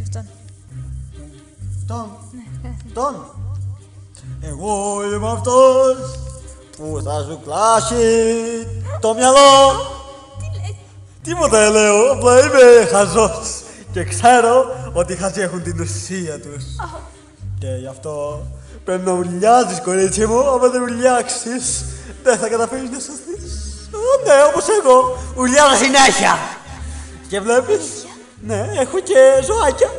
Αυτόν. Αυτόν. Εγώ είμαι αυτός που θα σου κλάσει το μυαλό. Τι λες? Τίποτα λέω, απλά είμαι χαζός και ξέρω ότι οι χαζοί έχουν την ουσία τους. Και γι' αυτό πρέπει να ουρλιάζεις, κορίτσι μου. Άμα δεν ουρλιάξεις, δεν θα καταφέρεις να σωθείς. Ναι, όπως εγώ, ουρλιάζω συνέχεια. Και βλέπεις, ναι, έχω και ζωάκια.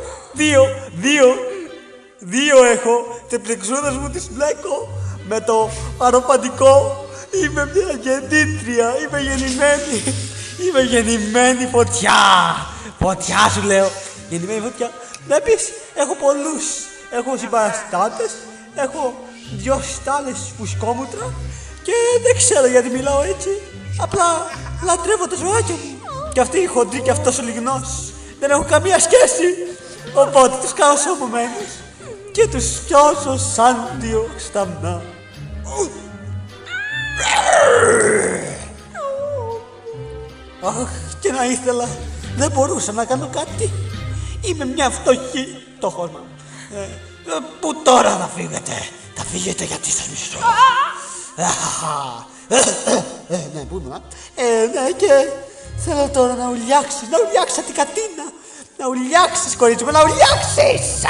Δύο έχω. Τις πλεξούδες μου τις μπλέκω με το αρροπαντικό. Είμαι μια γεννήτρια, είμαι γεννημένη φωτιά. Φωτιά σου λέω, γεννημένη φωτιά. Βλέπεις, έχω πολλούς. Έχω συμπαραστάτες, έχω 2 στάλες φουσκόμουτρα και δεν ξέρω γιατί μιλάω έτσι. Απλά λατρεύω τα ζωάκια μου. Και αυτή η χοντρή και αυτός ο λιγνός δεν έχουν καμία σχέση. Οπότε τους κάνω σωμωμένους και τους πιώσω σαν 2 σταμνά. Αχ, και να ήθελα, δεν μπορούσα να κάνω κάτι. Είμαι μια φτωχή φτωχός μου. Πού τώρα θα φύγετε? Θα φύγετε γιατί σας μισώ. Ναι, πού ήμουνα? Ναι, και θέλω τώρα να ουρλιάξεις την κατίνα. Να ουρλιάξεις, κορίτσι μου, να ουρλιάξεις.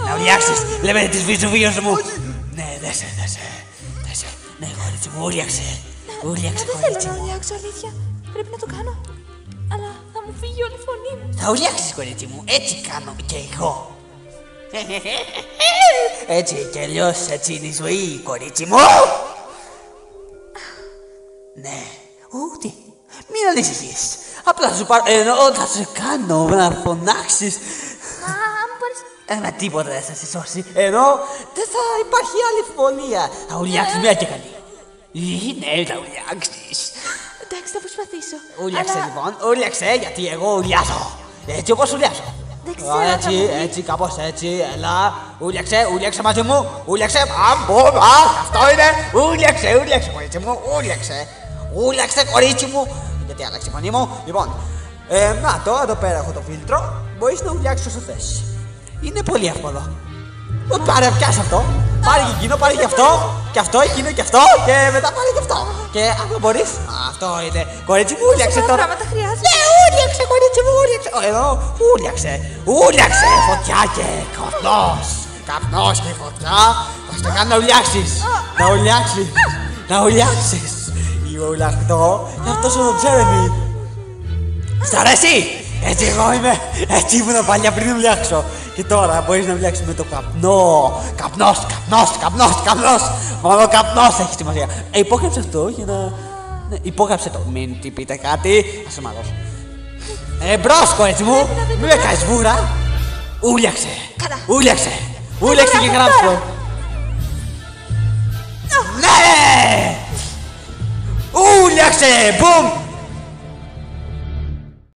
Να ουρλιάξεις, λέμε της Βεζουβίος μου. Ναι, δέσε. Ναι, κορίτσι μου, ουρλιάξε, Δεν κορίτσι θέλω να μου. ουρλιάξω, αλήθεια. Πρέπει να το κάνω. Αλλά θα μου φύγει όλη η φωνή μου. Θα ουρλιάξεις, κορίτσι μου, έτσι κάνω και εγώ. Έτσι κι αλλιώς έτσι είναι η ζωή, κορίτσι μου. Ναι, ούτε. Μην ανησυχείς. Απλά θα σου πάρω, θα σε κάνω να φωνάξεις. Αν μπορείς. Με τίποτα δεν θα σε σώσει. Ενώ δεν θα υπάρχει άλλη φωνία. Θα ουρλιάξεις μια και καλή. Ναι, θα ουρλιάξεις. Εντάξει, θα προσπαθήσω. Ουρλιάξε Αλλά λοιπόν, ουρλιάξε γιατί εγώ ουρλιάζω. Έτσι όπως ουρλιάζω. δεν ξέρω αν θα μου βγει. Έτσι, κάπως έτσι, έλα. Ουρλιάξε μαζί μου. Ουρλιάξε, αυτό είναι. Ουρλιάξε, κορίτσι μου, ουρλιάξε, κορίτσι μου. Γιατί άλλαξε η φωνή μου. Λοιπόν, να το, εδώ πέρα έχω το φίλτρο. Μπορείς να ουρλιάξεις όσο θες. Είναι πολύ εύκολο. Πάρε, πιάσε αυτό. Πάρε και εκείνο, πάρε και αυτό. Και αυτό, εκείνο και αυτό. Και μετά πάρε και αυτό. Και αν μπορείς. Αυτό είναι. Κορίτσι μου, ουρλιάξε Πόσα τώρα. πράγματα χρειάζεται. Ναι, ουρλιάξε, κορίτσι μου, ουρλιάξε. Εδώ, ουρλιάξε. Φωτιά και καπνός και φωτιά. Θα στο κάνω να ουρλιάξεις. Να ουρλιάξεις. Είμαι ουρλιαχτό. Και αυτός ο Τζέρεμι. Σ' αρέσει. Έτσι εγώ είμαι. Έτσι ήμουν παλιά πριν ουρλιάξω. Και τώρα μπορείς να ουρλιάξεις με το καπνό. Καπνός. Μόνο καπνός έχει σημασία. Υπόγραψε αυτό για να... Ναι, υπόγραψε το. Μην τι πείτε κάτι. Θα σε μαλώσω. Μπρος, κορίτσι μου. Μην με κάνεις βούρα. Ουρλιάξε. Ουρλιάξε και γράψε το. Ναι! Ουρλιάξε! Μπουμ!